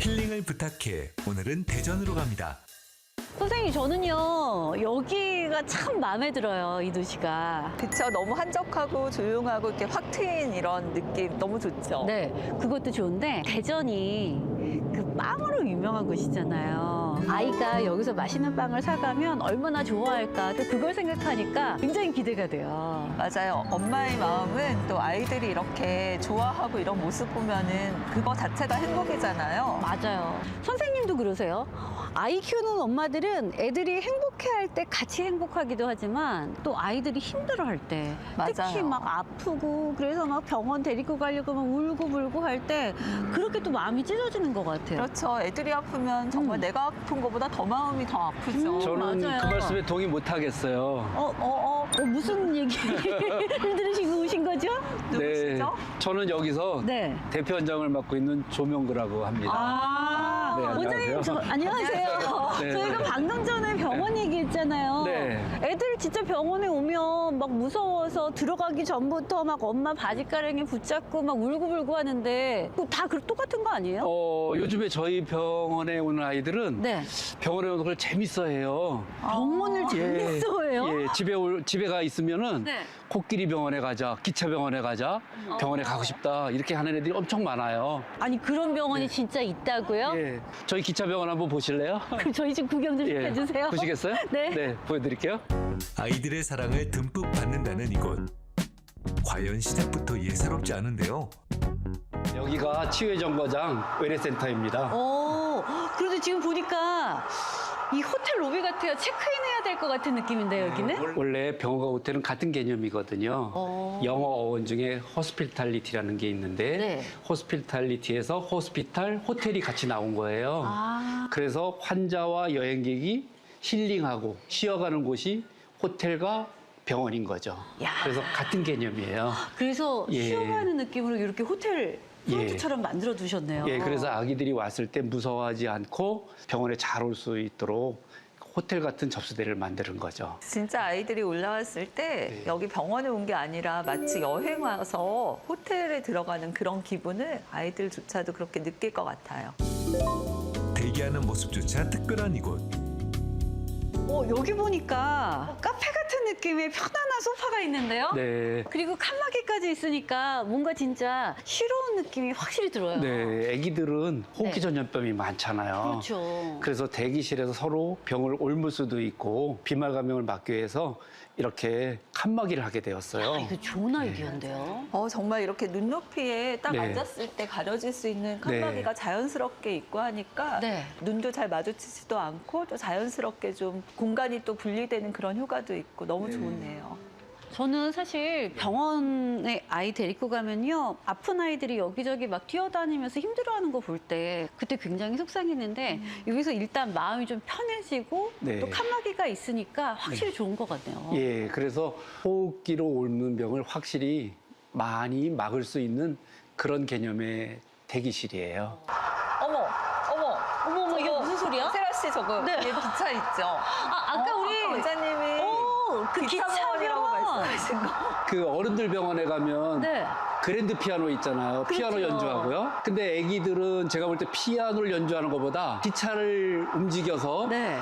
힐링을 부탁해 오늘은 대전으로 갑니다. 선생님, 저는요, 여기가 참 마음에 들어요, 이 도시가. 그쵸. 너무 한적하고 조용하고 이렇게 확 트인 이런 느낌 너무 좋죠. 네, 그것도 좋은데, 대전이 그 빵으로 유명한 곳이잖아요. 아이가 여기서 맛있는 빵을 사가면 얼마나 좋아할까, 또 그걸 생각하니까 굉장히 기대가 돼요. 맞아요. 엄마의 마음은 또 아이들이 이렇게 좋아하고 이런 모습 보면은 그거 자체가 행복이잖아요. 맞아요. 선생님도 그러세요? 아이 키우는 엄마들은 애들이 행복해할 때 같이 행복하기도 하지만 또 아이들이 힘들어할 때 특히 맞아요. 막 아프고 그래서 막 병원 데리고 가려고 막 울고불고 할 때 그렇게 또 마음이 찢어지는 것 같아요. 그렇죠. 애들이 아프면 정말 내가 아픈 것보다 더 마음이 더 아프죠. 저는 맞아요. 그 말씀에 동의 못 하겠어요. 무슨 얘기를 들으시고 오신 거죠? 누구시죠? 저는 여기서 네. 대표 원장을 맡고 있는 조명구라고 합니다. 네, 원장님, 안녕하세요. 안녕하세요. 네, 저희가 네. 방금 전에 병원 얘기했잖아요. 네. 애들 진짜 병원에 오면 막 무서워서 들어가기 전부터 막 엄마 바지가랑이 붙잡고 막 울고불고 하는데 다 똑같은 거 아니에요? 요즘에 저희 병원에 오는 아이들은 네. 병원에 오는 걸 재밌어해요. 병원을 재밌어해요? 예, 집에가 있으면은 네. 코끼리 병원에 가자, 기차 병원에 가자, 병원에 가고 싶다 이렇게 하는 애들이 엄청 많아요. 아니, 그런 병원이 진짜 있다고요? 예, 저희 기차 병원 한번 보실래요? 그럼 저희 좀 구경 좀 예, 시켜주세요. 보시겠어요? 네. 보여드릴게요. 아이들의 사랑을 듬뿍 받는다는 이곳. 과연 시작부터 예사롭지 않은데요. 여기가 치유정거장 외래센터입니다. 그런데 지금 보니까 이 호텔 로비 같아요. 체크인해야 될 것 같은 느낌인데 여기는? 원래 병원과 호텔은 같은 개념이거든요. 영어 어원 중에 호스피탈리티라는 게 있는데 네. 호스피탈리티에서 호스피탈, 호텔이 같이 나온 거예요. 그래서 환자와 여행객이 힐링하고 쉬어가는 곳이 호텔과 병원인 거죠. 야. 그래서 같은 개념이에요. 그래서 예. 쉬어가는 느낌으로 이렇게 호텔 프런트처럼 만들어 두셨네요. 예, 그래서 아기들이 왔을 때 무서워하지 않고 병원에 잘 올 수 있도록 호텔 같은 접수대를 만드는 거죠. 진짜 아이들이 올라왔을 때 네. 여기 병원에 온 게 아니라 마치 여행 와서 호텔에 들어가는 그런 기분을 아이들조차도 그렇게 느낄 것 같아요. 대기하는 모습조차 특별한 이곳. 여기 보니까 카페 같은 느낌의 편안한 소파가 있는데요. 네. 그리고 칸막이까지 있으니까 뭔가 진짜 쉬러운 느낌이 확실히 들어요. 네, 아기들은 호흡기 전염병이 많잖아요. 그렇죠. 그래서 대기실에서 서로 병을 옮을 수도 있고 비말 감염을 막기 위해서 이렇게 칸막이를 하게 되었어요. 이거 좋은 아이디어인데요. 정말 이렇게 눈높이에 딱 네. 앉았을 때 가려질 수 있는 칸막이가 자연스럽게 있고 하니까 네. 눈도 잘 마주치지도 않고 또 자연스럽게 좀 공간이 또 분리되는 그런 효과도 있고 너무 좋네요. 저는 사실 병원에 아이 데리고 가면요. 아픈 아이들이 여기저기 막 뛰어다니면서 힘들어하는 거 볼 때 그때 굉장히 속상했는데 여기서 일단 마음이 좀 편해지고 네. 또 칸막이가 있으니까 확실히 좋은 것 같네요. 예, 그래서 호흡기로 옮는 병을 확실히 많이 막을 수 있는 그런 개념의 대기실이에요. 어머, 이게 무슨 소리야? 세라 씨 저거 네. 뒤에 기차 있죠? 아까 우리 원장님이 그 기차병이라고 말씀하신 거. 그 어른들 병원에 가면 네. 그랜드 피아노 있잖아요. 피아노 그렇죠. 연주하고요. 근데 아기들은 제가 볼 때 피아노를 연주하는 것보다 기차를 움직여서 네.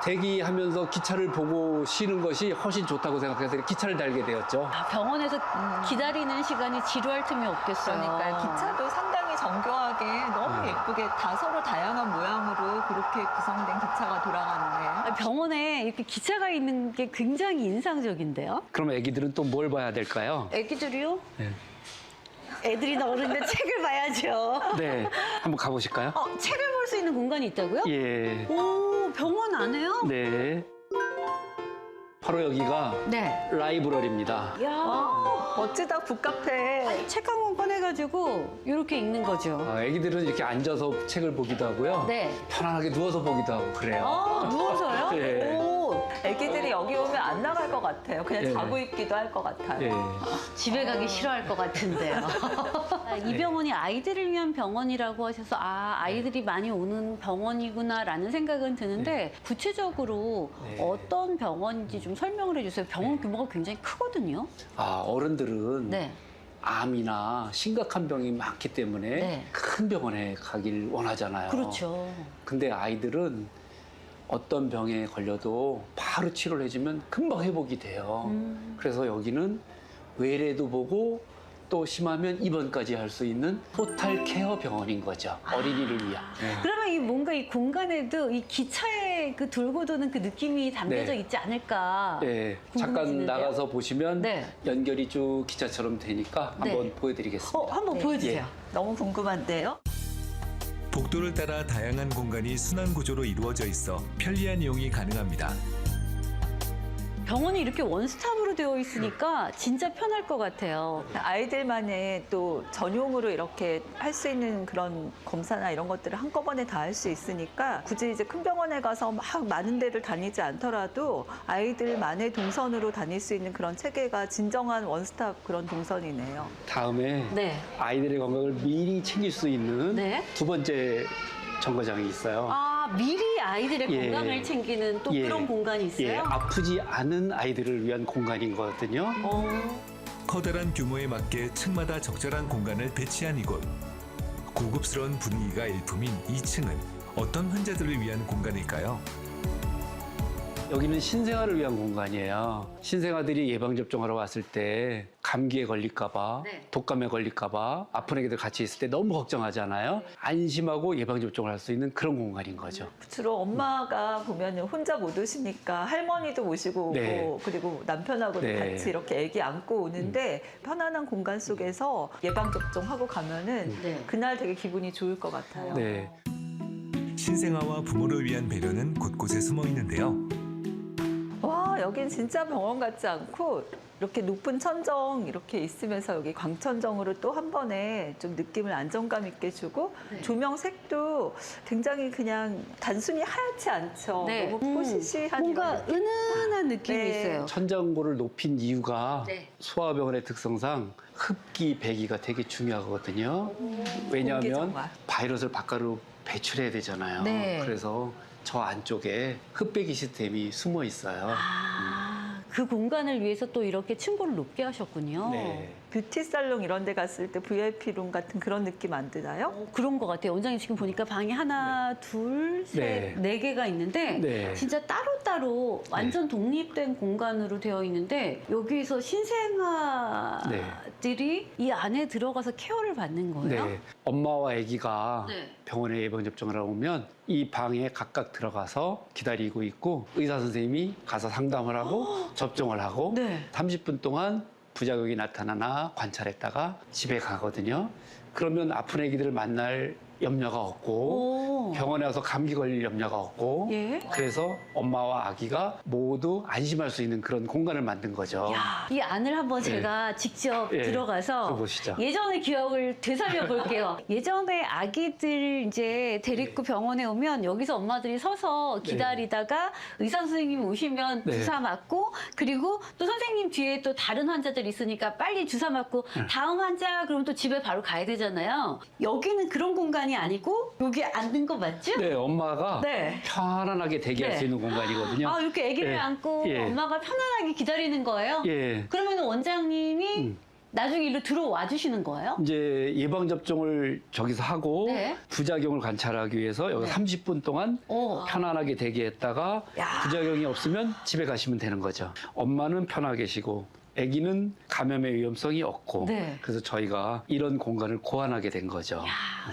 대기하면서 기차를 보고 쉬는 것이 훨씬 좋다고 생각해서 기차를 달게 되었죠. 병원에서 기다리는 시간이 지루할 틈이 없겠어요. 그러니까 기차도 상당히 정교하게 너무 예쁘게 다 서로 다양한 모양으로 그렇게 구성된 기차가 돌아가는데요. 병원에 이렇게 기차가 있는 게 굉장히 인상적인데요. 그럼 아기들은 또 뭘 봐야 될까요? 애기들이요? 네. 애들이 어른데 책을 봐야죠. 네, 한번 가보실까요? 책을 볼 수 있는 공간이 있다고요? 예, 오, 병원 안에요? 네. 바로 여기가 네. 라이브러리입니다. 야, 멋지다, 북카페. 책 한 권 꺼내가지고 이렇게 읽는 거죠. 아기들은 이렇게 앉아서 책을 보기도 하고요. 네. 편안하게 누워서 보기도 하고 그래요. 누워서요? 네. 오, 애기들이 여기 오면 안 나갈 것 같아요. 그냥 예. 자고 있기도 할 것 같아요. 예. 집에 가기 싫어할 것 같은데요. 이 병원이 아이들을 위한 병원이라고 하셔서 아이들이 많이 오는 병원이구나라는 생각은 드는데 구체적으로 네. 어떤 병원인지 좀 설명을 해주세요. 병원 규모가 굉장히 크거든요. 어른들은 네. 암이나 심각한 병이 많기 때문에 네. 큰 병원에 가길 원하잖아요. 그렇죠. 근데 아이들은 어떤 병에 걸려도 바로 치료를 해주면 금방 회복이 돼요. 그래서 여기는 외래도 보고 또 심하면 입원까지 할 수 있는 토탈 케어 병원인 거죠. 어린이를 위한. 네. 그러면 이 뭔가 이 공간에도 이 기차에 그 돌고 도는 그 느낌이 담겨져 네. 있지 않을까. 네, 잠깐 궁금해지는데요? 나가서 보시면 네. 연결이 쭉 기차처럼 되니까 네. 한번 보여드리겠습니다. 한번 네. 보여주세요. 너무 궁금한데요. 복도를 따라 다양한 공간이 순환 구조로 이루어져 있어 편리한 이용이 가능합니다. 병원이 이렇게 원스톱으로 되어 있으니까 진짜 편할 것 같아요. 아이들만의 또 전용으로 이렇게 할 수 있는 그런 검사나 이런 것들을 한꺼번에 다 할 수 있으니까 굳이 이제 큰 병원에 가서 막 많은 데를 다니지 않더라도 아이들만의 동선으로 다닐 수 있는 그런 체계가 진정한 원스톱 그런 동선이네요. 다음에 네. 아이들의 건강을 미리 챙길 수 있는 네. 두 번째 정거장이 있어요. 아, 미리 아이들의 예. 건강을 챙기는 또 예. 그런 공간이 있어요? 예, 아프지 않은 아이들을 위한 공간이거든요. 커다란 규모에 맞게 층마다 적절한 공간을 배치한 이곳. 고급스러운 분위기가 일품인 2층은 어떤 환자들을 위한 공간일까요? 여기는 신생아를 위한 공간이에요. 신생아들이 예방접종하러 왔을 때 감기에 걸릴까봐, 네. 독감에 걸릴까봐 아픈 애기들 같이 있을 때 너무 걱정하잖아요. 안심하고 예방접종을 할 수 있는 그런 공간인 거죠. 주로 엄마가 보면 혼자 못 오시니까 할머니도 모시고 오고 네. 그리고 남편하고도 네. 같이 이렇게 아기 안고 오는데 편안한 공간 속에서 예방접종하고 가면은 네. 그날 되게 기분이 좋을 것 같아요. 네. 신생아와 부모를 위한 배려는 곳곳에 숨어 있는데요. 와, 여긴 진짜 병원 같지 않고 이렇게 높은 천정 이렇게 있으면서 여기 광천정으로 또 한 번에 좀 느낌을 안정감 있게 주고 네. 조명 색도 굉장히 그냥 단순히 하얗지 않죠. 네. 너무 포시시한 뭔가 이런 느낌. 은은한 느낌이 네. 있어요. 천장고를 높인 이유가 네. 소아병원의 특성상 흡기, 배기가 되게 중요하거든요. 왜냐하면 공기정화. 바이러스를 바깥으로 배출해야 되잖아요. 네. 그래서 저 안쪽에 흡배기 시스템이 숨어 있어요. 그 공간을 위해서 또 이렇게 층고를 높게 하셨군요. 네. 뷰티 살롱 이런 데 갔을 때 VIP룸 같은 그런 느낌 안 드나요? 그런 것 같아요. 원장님 지금 보니까 방이 하나, 둘, 셋, 네 개가 있는데 네. 진짜 따로따로 완전 독립된 공간으로 되어 있는데 여기서 신생아들이 이 안에 들어가서 케어를 받는 거예요? 네. 엄마와 아기가 네. 병원에 예방접종을 하러 오면 이 방에 각각 들어가서 기다리고 있고 의사 선생님이 가서 상담을 하고 접종을 하고 네. 30분 동안 부작용이 나타나나 관찰했다가 집에 가거든요. 그러면 아픈 아기들을 만날 염려가 없고 오. 병원에 와서 감기 걸릴 염려가 없고 예. 그래서 엄마와 아기가 모두 안심할 수 있는 그런 공간을 만든 거죠. 야, 이 안을 한번 네. 제가 직접 예, 들어가서 들어보시죠. 예전의 기억을 되살려 볼게요. 예전에 아기들 이제 데리고 병원에 오면 여기서 엄마들이 서서 기다리다가 의사 선생님이 오시면 네. 주사 맞고 그리고 또 선생님 뒤에 또 다른 환자들 있으니까 빨리 주사 맞고 다음 환자 그럼 또 집에 바로 가야 되잖아요. 여기는 그런 공간이 아니고 여기 앉는 거 맞죠? 네, 엄마가 네. 편안하게 대기할 네. 수 있는 공간이거든요. 아, 이렇게 아기를 예, 안고 예. 엄마가 편안하게 기다리는 거예요? 예. 그러면 원장님이 나중에 일로 들어와 주시는 거예요? 이제 예방접종을 저기서 하고 네. 부작용을 관찰하기 위해서 여기 30분 동안 오. 편안하게 대기했다가 야. 부작용이 없으면 집에 가시면 되는 거죠. 엄마는 편하게 계시고 아기는 감염의 위험성이 없고 네. 그래서 저희가 이런 공간을 고안하게 된 거죠.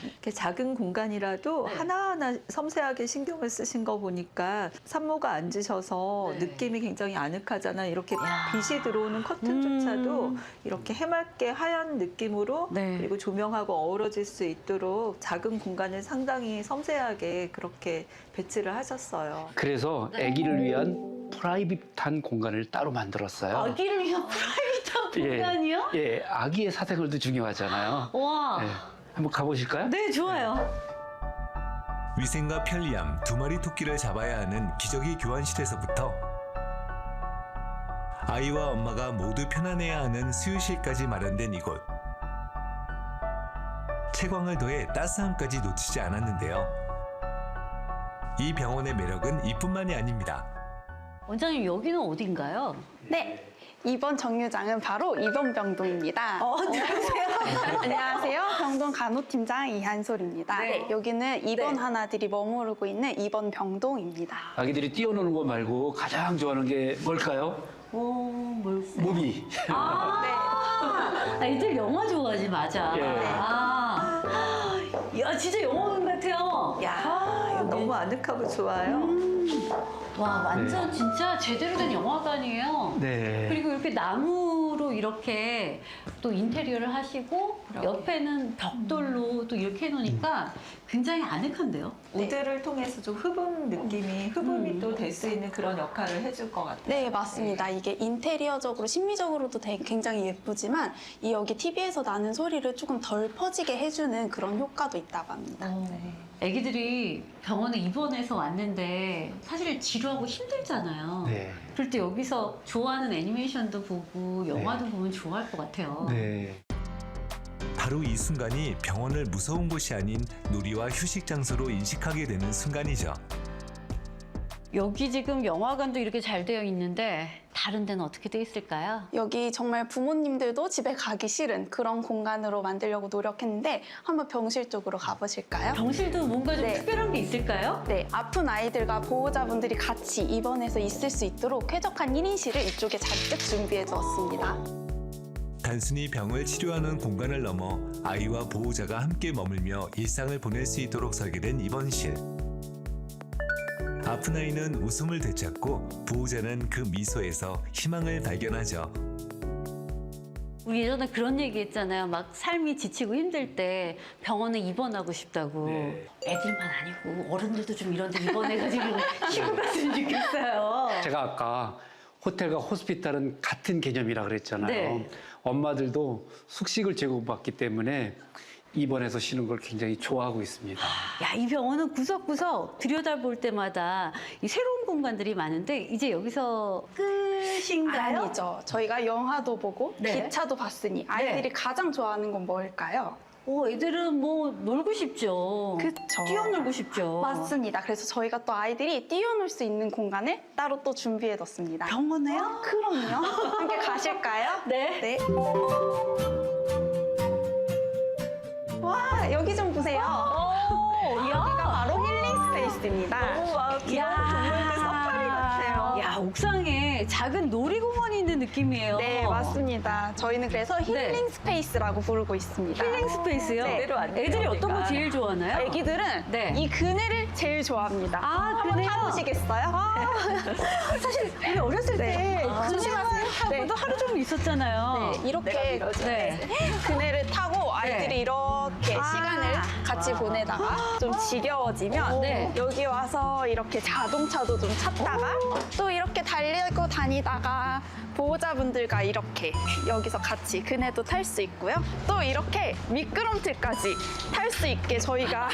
이렇게 작은 공간이라도 네. 하나하나 섬세하게 신경을 쓰신 거 보니까 산모가 앉으셔서 네. 느낌이 굉장히 아늑하잖아요. 이렇게 야. 빛이 들어오는 커튼조차도 이렇게 해맑게 하얀 느낌으로 네. 그리고 조명하고 어우러질 수 있도록 작은 공간을 상당히 섬세하게 그렇게 배치를 하셨어요. 그래서 네. 아기를 위한 프라이빗한 공간을 따로 만들었어요. 아기를 위한 프라이빗한 공간이요? 예, 아기의 사생활도 중요하잖아요. 와. 예, 한번 가보실까요? 네, 좋아요. 위생과 편리함 두 마리 토끼를 잡아야 하는 기저귀 교환실에서부터 아이와 엄마가 모두 편안해야 하는 수유실까지 마련된 이곳. 채광을 더해 따스함까지 놓치지 않았는데요. 이 병원의 매력은 이뿐만이 아닙니다. 원장님, 여기는 어딘가요? 네, 이번 정류장은 바로 이번병동입니다. 안녕하세요. 안녕하세요. 병동 간호팀장 이한솔입니다. 네. 여기는 입원 하나들이 머무르고 있는 입원병동입니다. 아기들이 뛰어노는 거 말고 가장 좋아하는 게 뭘까요? 무비. 애들 영화 좋아하지, 맞아. 예. 야, 진짜 영화관 같아요. 야, 이거 너무 아늑하고 좋아요. 와, 완전 진짜 제대로 된 영화관이에요. 네. 그리고 이렇게 나무로 이렇게 또 인테리어를 하시고 옆에는 벽돌로 또 이렇게 해놓으니까 굉장히 아늑한데요. 우드를 통해서 좀 흡음이 또 될 수 있는 그런 역할을 해줄 것 같아요. 네, 맞습니다. 이게 인테리어적으로, 심미적으로도 굉장히 예쁘지만 이 여기 TV에서 나는 소리를 조금 덜 퍼지게 해주는 그런 효과도 있다고 합니다. 애기들이 병원에 입원해서 왔는데 사실 지루하고 힘들잖아요. 네. 그럴 때 여기서 좋아하는 애니메이션도 보고 영화도 보면 좋아할 것 같아요. 네. 바로 이 순간이 병원을 무서운 곳이 아닌 놀이와 휴식 장소로 인식하게 되는 순간이죠. 여기 지금 영화관도 이렇게 잘 되어 있는데 다른 데는 어떻게 돼 있을까요? 여기 정말 부모님들도 집에 가기 싫은 그런 공간으로 만들려고 노력했는데 한번 병실 쪽으로 가보실까요? 병실도 뭔가 좀 네. 특별한 게 있을까요? 네, 아픈 아이들과 보호자분들이 같이 입원해서 있을 수 있도록 쾌적한 1인실을 이쪽에 잔뜩 준비해 두었습니다. 단순히 병을 치료하는 공간을 넘어 아이와 보호자가 함께 머물며 일상을 보낼 수 있도록 설계된 입원실. 아픈 아이는 웃음을 되찾고 보호자는 그 미소에서 희망을 발견하죠. 우리 예전에 그런 얘기 했잖아요. 막 삶이 지치고 힘들 때 병원에 입원하고 싶다고. 네. 애들만 아니고 어른들도 좀 이런 데 입원해가지고 쉬고 갔으면 좋겠어요. 제가 아까 호텔과 호스피탈은 같은 개념이라 그랬잖아요. 네. 엄마들도 숙식을 제공받기 때문에 입원해서 쉬는 걸 굉장히 좋아하고 있습니다. 야, 이 병원은 구석구석 들여다볼 때마다 이 새로운 공간들이 많은데 이제 여기서 끝인가요? 아니죠. 저희가 영화도 보고 네. 기차도 봤으니 아이들이 가장 좋아하는 건 뭘까요? 애들은 뭐 놀고 싶죠. 그쵸. 뛰어놀고 싶죠. 맞습니다. 그래서 저희가 또 아이들이 뛰어놀 수 있는 공간을 따로 또 준비해뒀습니다. 병원에요? 그럼요. 함께 가실까요? 네. 네. 와, 여기 좀 보세요. 여기가 바로 힐링 스페이스입니다. 너무 막 귀여운 동물들 사파리 같아요. 야, 옥상에 작은 놀이공원이 있는 느낌이에요. 네, 맞습니다. 저희는 그래서 힐링 스페이스라고 부르고 있습니다. 힐링 스페이스요? 네. 제대로 안 돼요, 애들이 어떤 거 여기가. 제일 좋아하나요? 애기들은 네. 이 그네를 제일 좋아합니다. 한번 그네요? 타보시겠어요? 사실 우리 어렸을 때 네. 조심하세요 하고도 하루 종일 있었잖아요. 네, 이렇게 네. 그네를 타고 아이들이 네. 이렇게 시간을 같이 보내다가 좀 지겨워지면 네. 여기 와서 이렇게 자동차도 좀 찾다가 또 이렇게 달리고 다니다가 보호자분들과 이렇게 여기서 같이 그네도 탈 수 있고요. 또 이렇게 미끄럼틀까지 탈 수 있게 저희가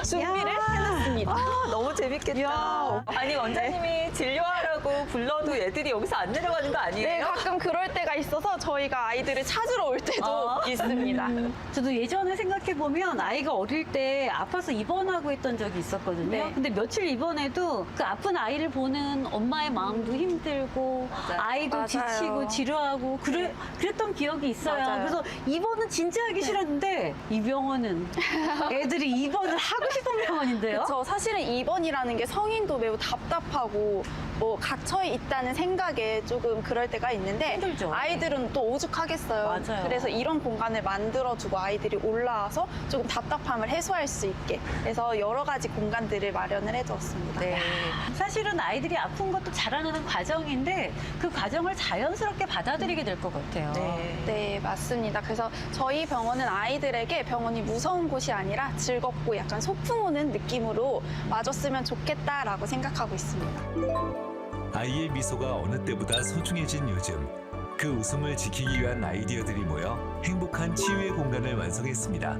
준비를 해놨습니다. 너무 재밌겠다. 아니 원장님이 진료하라고 불러도 애들이 여기서 안 내려가는 거 네, 아니에요? 가끔 그럴 때가 있어서 저희가 아이들을 찾으러 올 때도 있습니다. 저도 예전에 생각해보면 아이가 어릴 때 아파서 입원하고 했던 적이 있었거든요. 네. 근데 며칠 입원해도 그 아픈 아이를 보는 엄마의 마음도 힘들고 아이도 맞아요. 지치고 지루하고 그랬던 기억이 있어요. 맞아요. 그래서 입원은 진짜 하기 싫었는데 이 병원은 애들이 입원을 하고 싶은 병원인데요. 저 사실은 입원이라는 게 성인도 매우 답답하고 뭐 갇혀 있다는 생각에 조금 그럴 때가 있는데 힘들죠. 아이들은 또 오죽하겠어요. 맞아요. 그래서 이런 공간을 만들어두고 아이들이 올라와서 조금 답답함을 해소할 수 있게 그래서 여러 가지 공간들을 마련을 해두었습니다. 네. 사실은 아이들이 아픈 것도 자라나는 과정인데 그 과정을 자연스럽게 받아들이게 될 것 같아요. 네, 맞습니다. 그래서 저희 병원은 아이들에게 병원이 무서운 곳이 아니라 즐겁고 약간 소풍 오는 느낌으로 와줬으면 좋겠다라고 생각하고 있습니다. 아이의 미소가 어느 때보다 소중해진 요즘. 그 웃음을 지키기 위한 아이디어들이 모여 행복한 치유의 공간을 완성했습니다.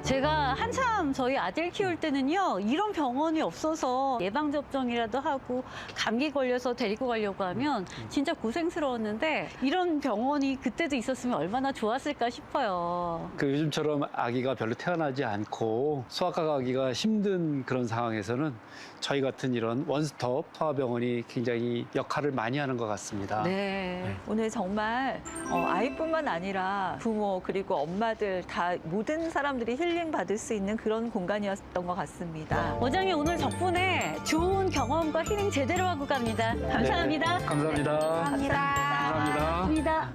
제가 한참 저희 아들 키울 때는요, 이런 병원이 없어서 예방접종이라도 하고 감기 걸려서 데리고 가려고 하면 진짜 고생스러웠는데 이런 병원이 그때도 있었으면 얼마나 좋았을까 싶어요. 그 요즘처럼 아기가 별로 태어나지 않고 소아과 가기가 힘든 그런 상황에서는 저희 같은 이런 원스톱 소아병원이 굉장히 역할을 많이 하는 것 같습니다. 네. 오늘 정말 아이뿐만 아니라 부모 그리고 엄마들 다 모든 사람들이 힐링 받을 수 있는 그런 공간이었던 것 같습니다. 원장님 오늘 덕분에 좋은 경험과 힐링 제대로 하고 갑니다. 감사합니다. 네, 감사합니다. 감사합니다. 감사합니다. 감사합니다.